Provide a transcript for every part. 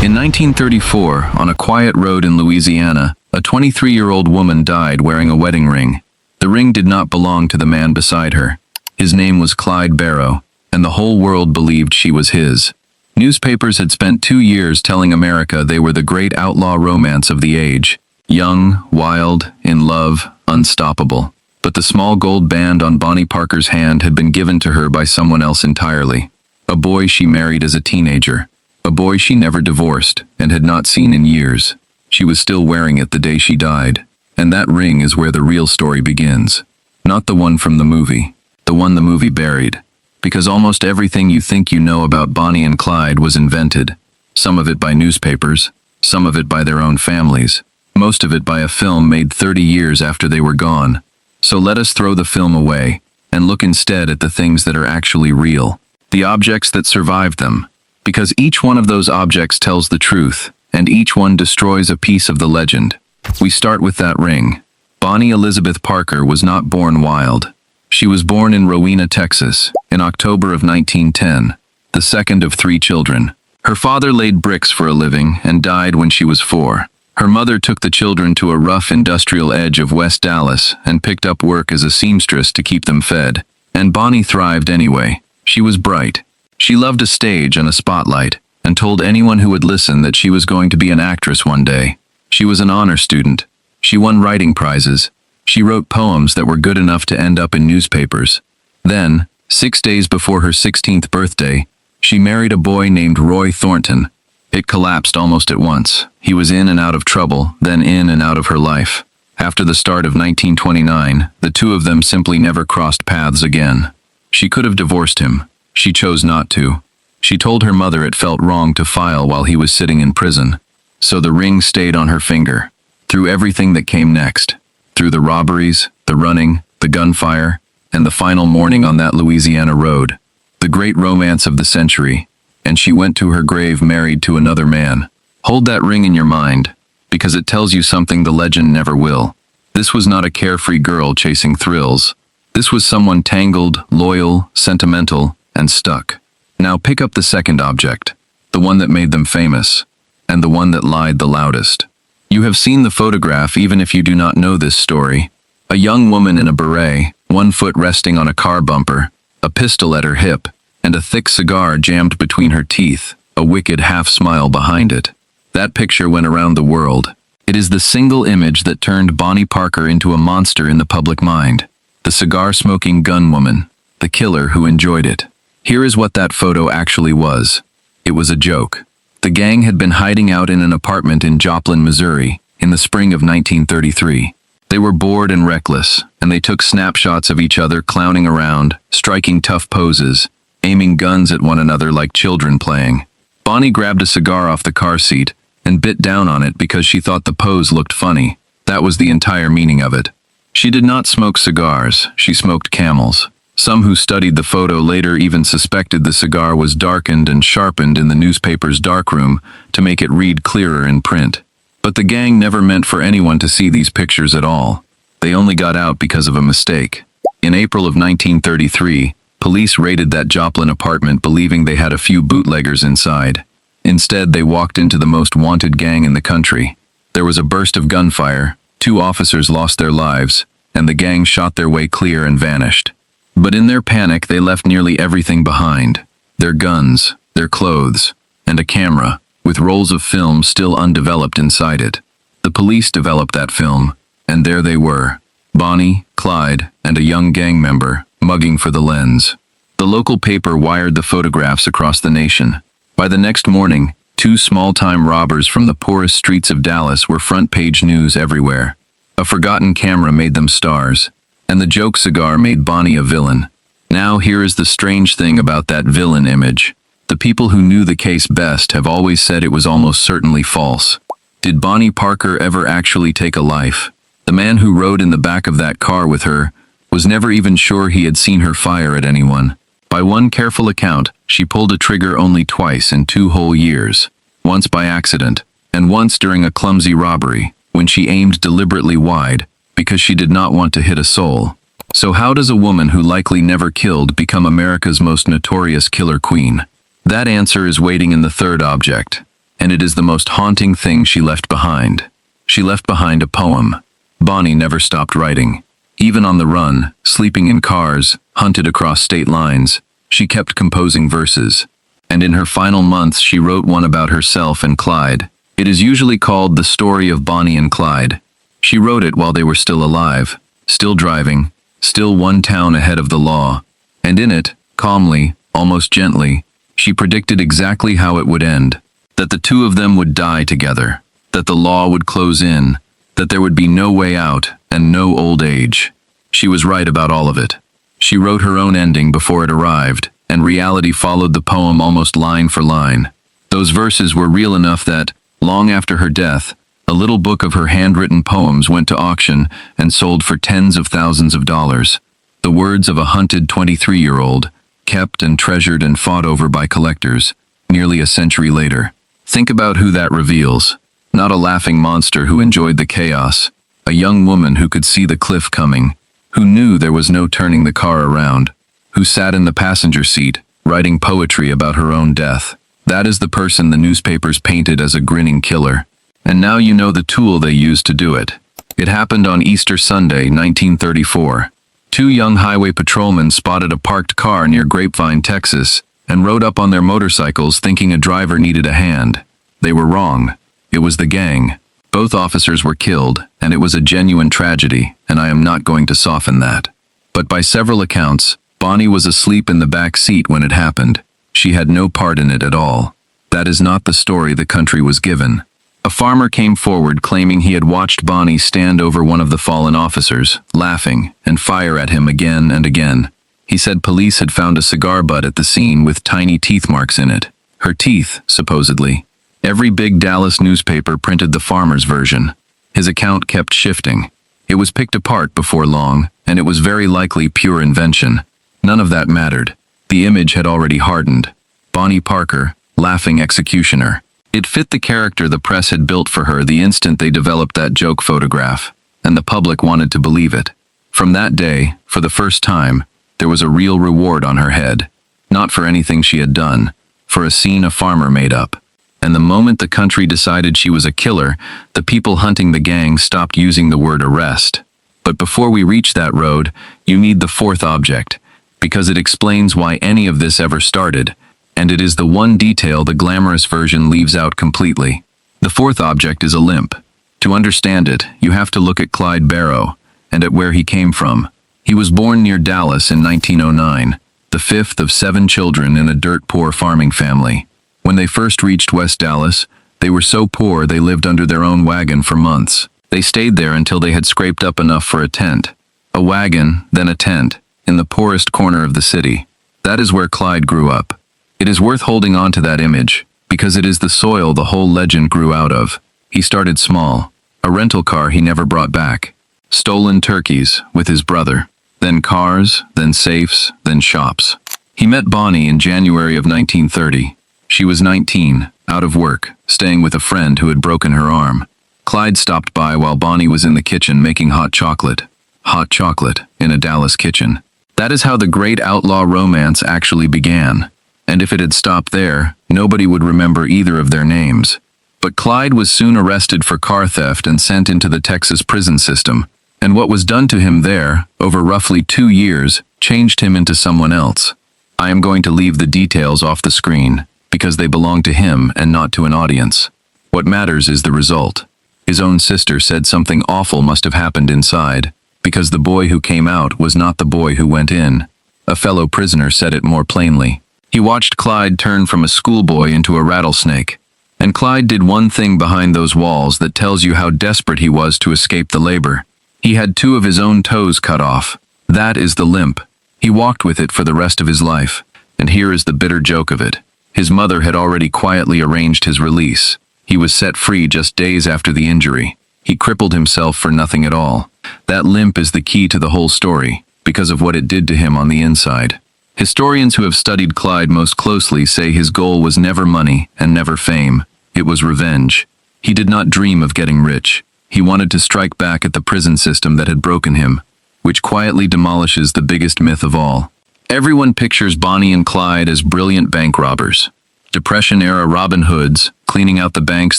In 1934, on a quiet road in Louisiana, a 23-year-old woman died wearing a wedding ring. The ring did not belong to the man beside her. His name was Clyde Barrow, and the whole world believed she was his. Newspapers had spent 2 years telling America they were the great outlaw romance of the age. Young, wild, in love, unstoppable. But the small gold band on Bonnie Parker's hand had been given to her by someone else entirely. A boy she married as a teenager. A boy she never divorced and had not seen in years. She was still wearing it the day she died. And that ring is where the real story begins. Not the one from the movie. The one the movie buried. Because almost everything you think you know about Bonnie and Clyde was invented. Some of it by newspapers. Some of it by their own families. Most of it by a film made 30 years after they were gone. So let us throw the film away and look instead at the things that are actually real. The objects that survived them. Because each one of those objects tells the truth, and each one destroys a piece of the legend. We start with that ring. Bonnie Elizabeth Parker was not born wild. She was born in Rowena, Texas, in October of 1910, the second of 3 children. Her father laid bricks for a living and died when she was 4. Her mother took the children to a rough industrial edge of West Dallas and picked up work as a seamstress to keep them fed. And Bonnie thrived anyway. She was bright. She loved a stage and a spotlight, and told anyone who would listen that she was going to be an actress one day. She was an honor student. She won writing prizes. She wrote poems that were good enough to end up in newspapers. Then, 6 days before her 16th birthday, she married a boy named Roy Thornton. It collapsed almost at once. He was in and out of trouble, then in and out of her life. After the start of 1929, the two of them simply never crossed paths again. She could have divorced him. She chose not to. She told her mother it felt wrong to file while he was sitting in prison. So the ring stayed on her finger, through everything that came next. Through the robberies, the running, the gunfire, and the final morning on that Louisiana road. The great romance of the century. And she went to her grave married to another man. Hold that ring in your mind, because it tells you something the legend never will. This was not a carefree girl chasing thrills. This was someone tangled, loyal, sentimental, and stuck. Now pick up the second object, the one that made them famous, and the one that lied the loudest. You have seen the photograph even if you do not know this story. A young woman in a beret, one foot resting on a car bumper, a pistol at her hip, and a thick cigar jammed between her teeth, a wicked half-smile behind it. That picture went around the world. It is the single image that turned Bonnie Parker into a monster in the public mind. The cigar-smoking gun woman, the killer who enjoyed it. Here is what that photo actually was. It was a joke. The gang had been hiding out in an apartment in Joplin, Missouri, in the spring of 1933. They were bored and reckless, and they took snapshots of each other clowning around, striking tough poses, aiming guns at one another like children playing. Bonnie grabbed a cigar off the car seat and bit down on it because she thought the pose looked funny. That was the entire meaning of it. She did not smoke cigars, she smoked Camels. Some who studied the photo later even suspected the cigar was darkened and sharpened in the newspaper's darkroom to make it read clearer in print. But the gang never meant for anyone to see these pictures at all. They only got out because of a mistake. In April of 1933, police raided that Joplin apartment believing they had a few bootleggers inside. Instead, they walked into the most wanted gang in the country. There was a burst of gunfire, 2 officers lost their lives, and the gang shot their way clear and vanished. But in their panic, they left nearly everything behind. Their guns, their clothes, and a camera, with rolls of film still undeveloped inside it. The police developed that film, and there they were, Bonnie, Clyde, and a young gang member, mugging for the lens. The local paper wired the photographs across the nation. By the next morning, 2 small-time robbers from the poorest streets of Dallas were front-page news everywhere. A forgotten camera made them stars, and the joke cigar made Bonnie a villain. Now here is the strange thing about that villain image. The people who knew the case best have always said it was almost certainly false. Did Bonnie Parker ever actually take a life? The man who rode in the back of that car with her was never even sure he had seen her fire at anyone. By one careful account, she pulled a trigger only twice in 2 whole years. Once by accident, and once during a clumsy robbery, when she aimed deliberately wide, because she did not want to hit a soul. So how does a woman who likely never killed become America's most notorious killer queen? That answer is waiting in the third object. and it is the most haunting thing she left behind. She left behind a poem. Bonnie never stopped writing. Even on the run, sleeping in cars, hunted across state lines, she kept composing verses. And in her final months she wrote one about herself and Clyde. It is usually called The Story of Bonnie and Clyde. She wrote it while they were still alive, still driving, still one town ahead of the law. And in it, calmly, almost gently, she predicted exactly how it would end. That the two of them would die together. That the law would close in. That there would be no way out and no old age. She was right about all of it. She wrote her own ending before it arrived, and reality followed the poem almost line for line. Those verses were real enough that, long after her death, a little book of her handwritten poems went to auction and sold for tens of thousands of dollars. The words of a hunted 23-year-old, kept and treasured and fought over by collectors, nearly a century later. Think about who that reveals. Not a laughing monster who enjoyed the chaos. A young woman who could see the cliff coming, who knew there was no turning the car around, who sat in the passenger seat, writing poetry about her own death. That is the person the newspapers painted as a grinning killer. And now you know the tool they used to do it. It happened on Easter Sunday, 1934. Two young highway patrolmen spotted a parked car near Grapevine, Texas, and rode up on their motorcycles thinking a driver needed a hand. They were wrong. It was the gang. Both officers were killed, and it was a genuine tragedy, and I am not going to soften that. But by several accounts, Bonnie was asleep in the back seat when it happened. She had no part in it at all. That is not the story the country was given. A farmer came forward claiming he had watched Bonnie stand over one of the fallen officers, laughing, and fire at him again and again. He said police had found a cigar butt at the scene with tiny teeth marks in it. Her teeth, supposedly. Every big Dallas newspaper printed the farmer's version. His account kept shifting. It was picked apart before long, and it was very likely pure invention. None of that mattered. The image had already hardened. Bonnie Parker, laughing executioner. It fit the character the press had built for her the instant they developed that joke photograph, and the public wanted to believe it. From that day, for the first time, there was a real reward on her head. Not for anything she had done, for a scene a farmer made up. And the moment the country decided she was a killer, the people hunting the gang stopped using the word arrest. But before we reach that road, you need the fourth object, because it explains why any of this ever started, and it is the one detail the glamorous version leaves out completely. The fourth object is a limp. To understand it, you have to look at Clyde Barrow, and at where he came from. He was born near Dallas in 1909, the fifth of 7 children in a dirt-poor farming family. When they first reached West Dallas, they were so poor they lived under their own wagon for months. They stayed there until they had scraped up enough for a tent. A wagon, then a tent, in the poorest corner of the city. That is where Clyde grew up. It is worth holding on to that image, because it is the soil the whole legend grew out of. He started small. A rental car he never brought back. Stolen turkeys, with his brother. Then cars, then safes, then shops. He met Bonnie in January of 1930. She was 19, out of work, staying with a friend who had broken her arm. Clyde stopped by while Bonnie was in the kitchen making hot chocolate. Hot chocolate, in a Dallas kitchen. That is how the great outlaw romance actually began. And if it had stopped there, nobody would remember either of their names. But Clyde was soon arrested for car theft and sent into the Texas prison system. And what was done to him there, over roughly 2 years, changed him into someone else. I am going to leave the details off the screen, because they belong to him and not to an audience. What matters is the result. His own sister said something awful must have happened inside, because the boy who came out was not the boy who went in. A fellow prisoner said it more plainly. He watched Clyde turn from a schoolboy into a rattlesnake. And Clyde did one thing behind those walls that tells you how desperate he was to escape the labor. He had 2 of his own toes cut off. That is the limp. He walked with it for the rest of his life. And here is the bitter joke of it. His mother had already quietly arranged his release. He was set free just days after the injury. He crippled himself for nothing at all. That limp is the key to the whole story, because of what it did to him on the inside. Historians who have studied Clyde most closely say his goal was never money and never fame. It was revenge. He did not dream of getting rich. He wanted to strike back at the prison system that had broken him, which quietly demolishes the biggest myth of all. Everyone pictures Bonnie and Clyde as brilliant bank robbers. Depression-era Robin Hoods, cleaning out the banks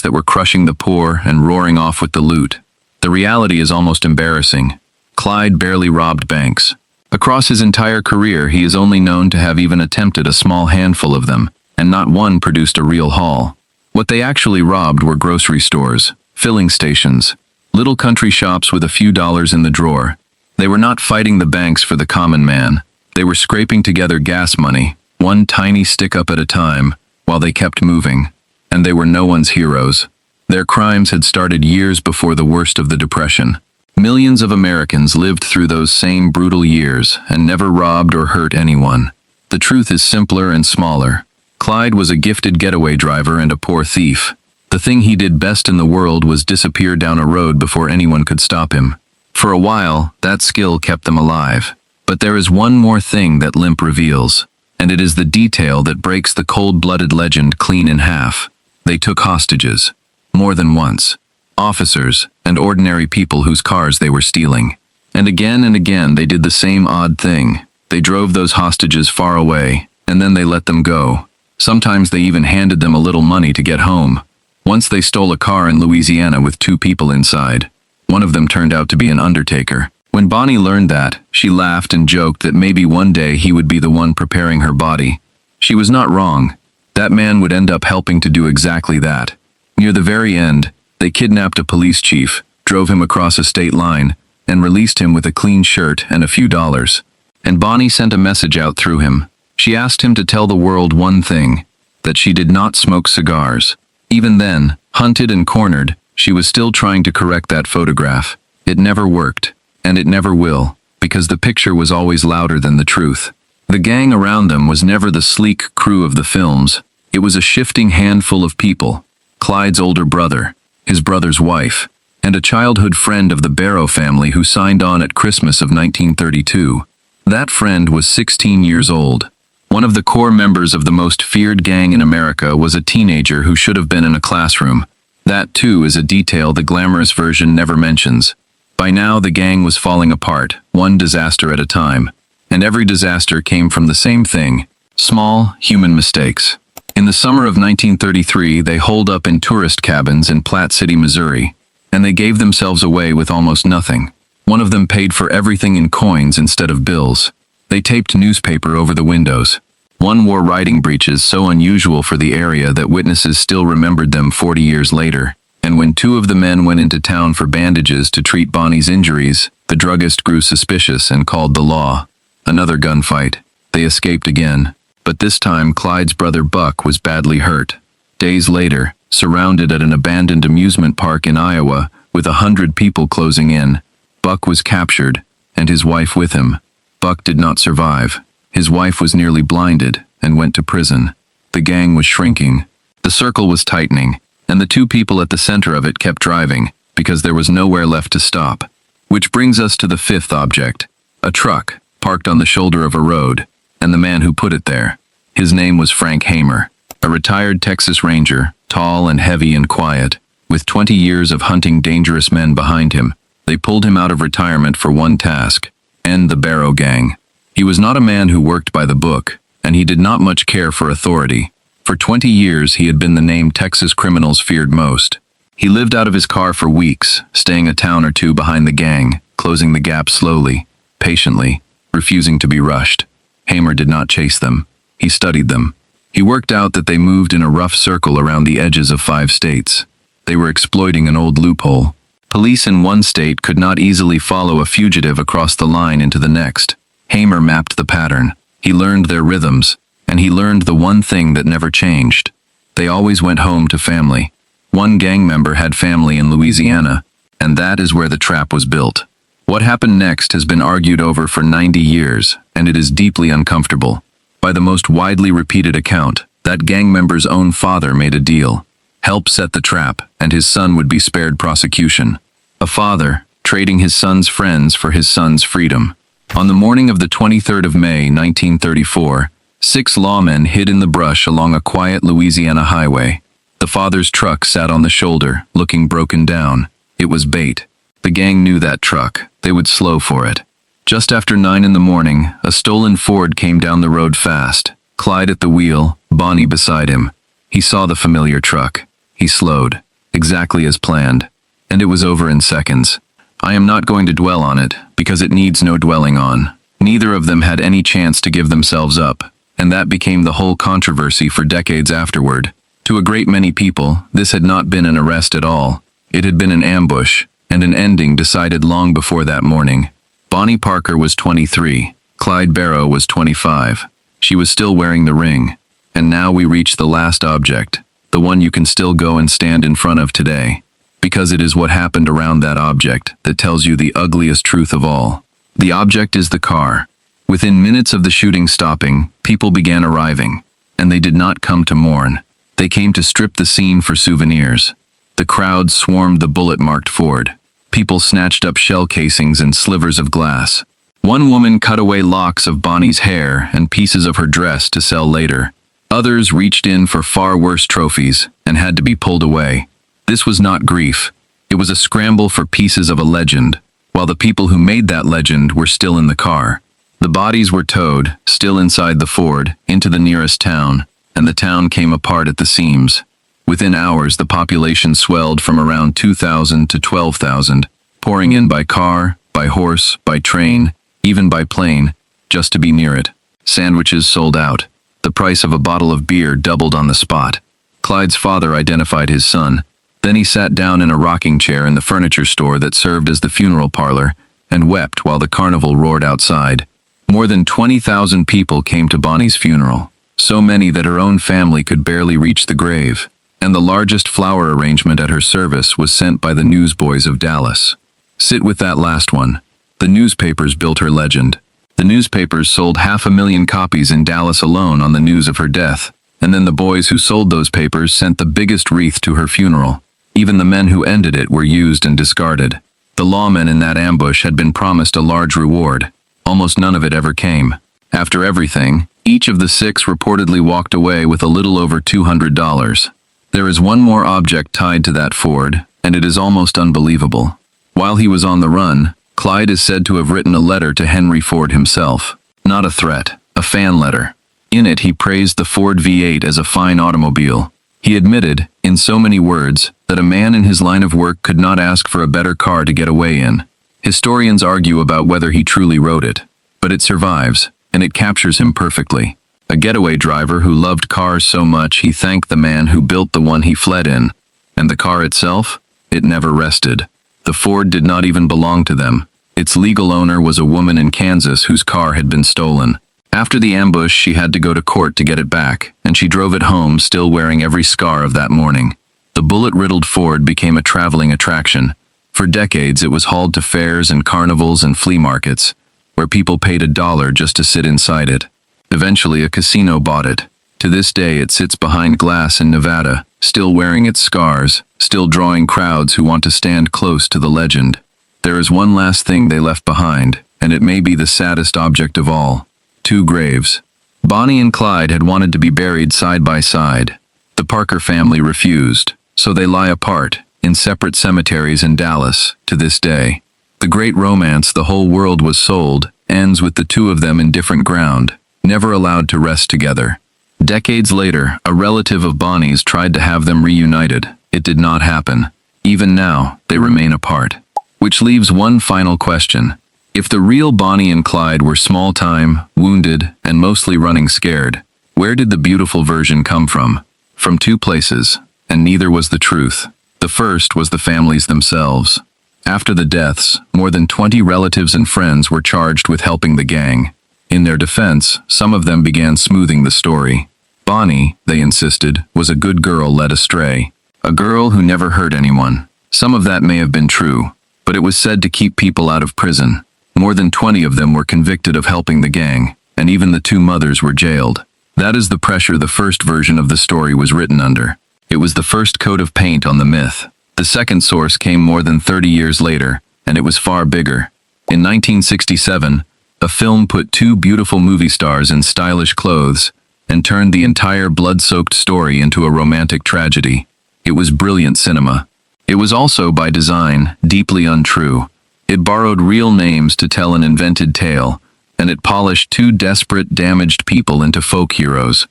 that were crushing the poor and roaring off with the loot. The reality is almost embarrassing. Clyde barely robbed banks. Across his entire career, he is only known to have even attempted a small handful of them, and not one produced a real haul. What they actually robbed were grocery stores, filling stations, little country shops with a few dollars in the drawer. They were not fighting the banks for the common man. They were scraping together gas money, one tiny stick-up at a time, while they kept moving. And they were no one's heroes. Their crimes had started years before the worst of the Depression. Millions of Americans lived through those same brutal years and never robbed or hurt anyone. The truth is simpler and smaller. Clyde was a gifted getaway driver and a poor thief. The thing he did best in the world was disappear down a road before anyone could stop him. For a while, that skill kept them alive. But there is one more thing that Limp reveals, and it is the detail that breaks the cold-blooded legend clean in half. They took hostages. More than once. Officers and ordinary people whose cars they were stealing. And again they did the same odd thing. They drove those hostages far away, and then they let them go. Sometimes they even handed them a little money to get home. Once they stole a car in Louisiana with 2 people inside. One of them turned out to be an undertaker. When Bonnie learned that, she laughed and joked that maybe one day he would be the one preparing her body. She was not wrong. That man would end up helping to do exactly that. Near the very end, they kidnapped a police chief, drove him across a state line, and released him with a clean shirt and a few dollars. And Bonnie sent a message out through him. She asked him to tell the world one thing, that she did not smoke cigars. Even then, hunted and cornered, she was still trying to correct that photograph. It never worked, and it never will, because the picture was always louder than the truth. The gang around them was never the sleek crew of the films. It was a shifting handful of people. Clyde's older brother, his brother's wife, and a childhood friend of the Barrow family who signed on at Christmas of 1932. That friend was 16 years old. One of the core members of the most feared gang in America was a teenager who should have been in a classroom. That, too, is a detail the glamorous version never mentions. By now, the gang was falling apart, one disaster at a time. And every disaster came from the same thing: small, human mistakes. In the summer of 1933, they holed up in tourist cabins in Platte City, Missouri, and they gave themselves away with almost nothing. One of them paid for everything in coins instead of bills. They taped newspaper over the windows. One wore riding breeches so unusual for the area that witnesses still remembered them 40 years later. And when 2 of the men went into town for bandages to treat Bonnie's injuries, the druggist grew suspicious and called the law. Another gunfight. They escaped again. But this time, Clyde's brother Buck was badly hurt. Days later, surrounded at an abandoned amusement park in Iowa, with 100 people closing in, Buck was captured, and his wife with him. Buck did not survive. His wife was nearly blinded, and went to prison. The gang was shrinking. The circle was tightening, and the 2 people at the center of it kept driving, because there was nowhere left to stop. Which brings us to the 5th object. A truck, parked on the shoulder of a road. And the man who put it there. His name was Frank Hamer, a retired Texas Ranger, tall and heavy and quiet. With 20 years of hunting dangerous men behind him, they pulled him out of retirement for one task: end the Barrow gang. He was not a man who worked by the book, and he did not much care for authority. For 20 years he had been the name Texas criminals feared most. He lived out of his car for weeks, staying a town or 2 behind the gang, closing the gap slowly, patiently, refusing to be rushed. Hamer did not chase them. He studied them. He worked out that they moved in a rough circle around the edges of 5 states. They were exploiting an old loophole. Police in one state could not easily follow a fugitive across the line into the next. Hamer mapped the pattern. He learned their rhythms, and he learned the one thing that never changed. They always went home to family. One gang member had family in Louisiana, and that is where the trap was built. What happened next has been argued over for 90 years, and it is deeply uncomfortable. By the most widely repeated account, that gang member's own father made a deal. Help set the trap, and his son would be spared prosecution. A father, trading his son's friends for his son's freedom. On the morning of the 23rd of May, 1934, 6 lawmen hid in the brush along a quiet Louisiana highway. The father's truck sat on the shoulder, looking broken down. It was bait. The gang knew that truck. They would slow for it. Just after 9 in the morning, a stolen Ford came down the road fast. Clyde at the wheel, Bonnie beside him. He saw the familiar truck. He slowed, exactly as planned, and it was over in seconds. I am not going to dwell on it, because it needs no dwelling on. Neither of them had any chance to give themselves up, and that became the whole controversy for decades afterward. To a great many people, this had not been an arrest at all. It had been an ambush, and an ending decided long before that morning. Bonnie Parker was 23. Clyde Barrow was 25. She was still wearing the ring. And now we reach the last object, the one you can still go and stand in front of today. Because it is what happened around that object that tells you the ugliest truth of all. The object is the car. Within minutes of the shooting stopping, people began arriving. And they did not come to mourn. They came to strip the scene for souvenirs. The crowd swarmed the bullet-marked Ford. People snatched up shell casings and slivers of glass. One woman cut away locks of Bonnie's hair and pieces of her dress to sell later. Others reached in for far worse trophies and had to be pulled away. This was not grief. It was a scramble for pieces of a legend, while the people who made that legend were still in the car. The bodies were towed, still inside the Ford, into the nearest town, and the town came apart at the seams. Within hours, the population swelled from around 2,000 to 12,000, pouring in by car, by horse, by train, even by plane, just to be near it. Sandwiches sold out. The price of a bottle of beer doubled on the spot. Clyde's father identified his son. Then he sat down in a rocking chair in the furniture store that served as the funeral parlor and wept while the carnival roared outside. More than 20,000 people came to Bonnie's funeral, so many that her own family could barely reach the grave, and the largest flower arrangement at her service was sent by the newsboys of Dallas. Sit with that last one. The newspapers built her legend. The newspapers sold 500,000 copies in Dallas alone on the news of her death, and then the boys who sold those papers sent the biggest wreath to her funeral. Even the men who ended it were used and discarded. The lawmen in that ambush had been promised a large reward. Almost none of it ever came. After everything, each of the 6 reportedly walked away with a little over $200. There is one more object tied to that Ford, and it is almost unbelievable. While he was on the run, Clyde is said to have written a letter to Henry Ford himself. Not a threat, a fan letter. In it he praised the Ford V8 as a fine automobile. He admitted, in so many words, that a man in his line of work could not ask for a better car to get away in. Historians argue about whether he truly wrote it, but it survives, and it captures him perfectly. A getaway driver who loved cars so much he thanked the man who built the one he fled in. And the car itself? It never rested. The Ford did not even belong to them. Its legal owner was a woman in Kansas whose car had been stolen. After the ambush, she had to go to court to get it back, and she drove it home still wearing every scar of that morning. The bullet-riddled Ford became a traveling attraction. For decades, it was hauled to fairs and carnivals and flea markets, where people paid $1 just to sit inside it. Eventually, a casino bought it. To this day, it sits behind glass in Nevada, still wearing its scars, still drawing crowds who want to stand close to the legend. There is one last thing they left behind, and it may be the saddest object of all. 2 graves. Bonnie and Clyde had wanted to be buried side by side. The Parker family refused, so they lie apart, in separate cemeteries in Dallas, to this day. The great romance the whole world was sold ends with the 2 of them in different ground, never allowed to rest together. Decades later, a relative of Bonnie's tried to have them reunited. It did not happen. Even now, they remain apart. Which leaves one final question. If the real Bonnie and Clyde were small-time, wounded, and mostly running scared, where did the beautiful version come from? From 2 places, and neither was the truth. The first was the families themselves. After the deaths, more than 20 relatives and friends were charged with helping the gang. In their defense, some of them began smoothing the story. Bonnie, they insisted, was a good girl led astray. A girl who never hurt anyone. Some of that may have been true, but it was said to keep people out of prison. More than 20 of them were convicted of helping the gang, and even the 2 mothers were jailed. That is the pressure the first version of the story was written under. It was the first coat of paint on the myth. The second source came more than 30 years later, and it was far bigger. In 1967, a film put 2 beautiful movie stars in stylish clothes and turned the entire blood-soaked story into a romantic tragedy. It was brilliant cinema. It was also, by design, deeply untrue. It borrowed real names to tell an invented tale, and it polished 2 desperate, damaged people into folk heroes.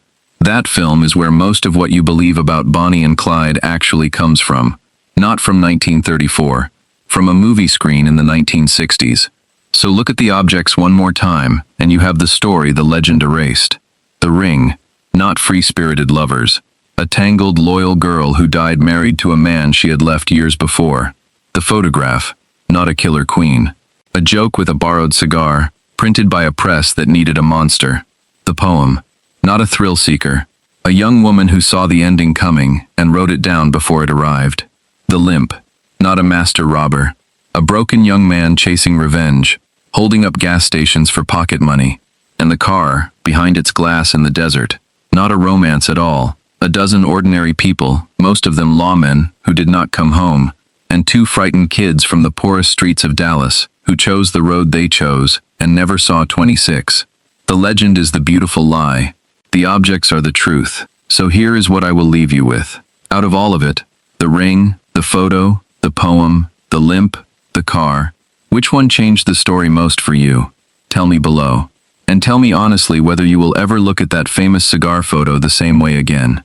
That film is where most of what you believe about Bonnie and Clyde actually comes from. Not from 1934, from a movie screen in the 1960s. So look at the objects one more time, and you have the story the legend erased. The ring, not free-spirited lovers. A tangled, loyal girl who died married to a man she had left years before. The photograph, not a killer queen. A joke with a borrowed cigar, printed by a press that needed a monster. The poem, not a thrill seeker. A young woman who saw the ending coming and wrote it down before it arrived. The limp, not a master robber. A broken young man chasing revenge, holding up gas stations for pocket money. And the car, behind its glass in the desert, not a romance at all. A dozen ordinary people, most of them lawmen, who did not come home, and two frightened kids from the poorest streets of Dallas, who chose the road they chose, and never saw 26. The legend is the beautiful lie. The objects are the truth. So here is what I will leave you with. Out of all of it, the ring, the photo, the poem, the limp, the car, which one changed the story most for you? Tell me below. And tell me honestly whether you will ever look at that famous cigar photo the same way again.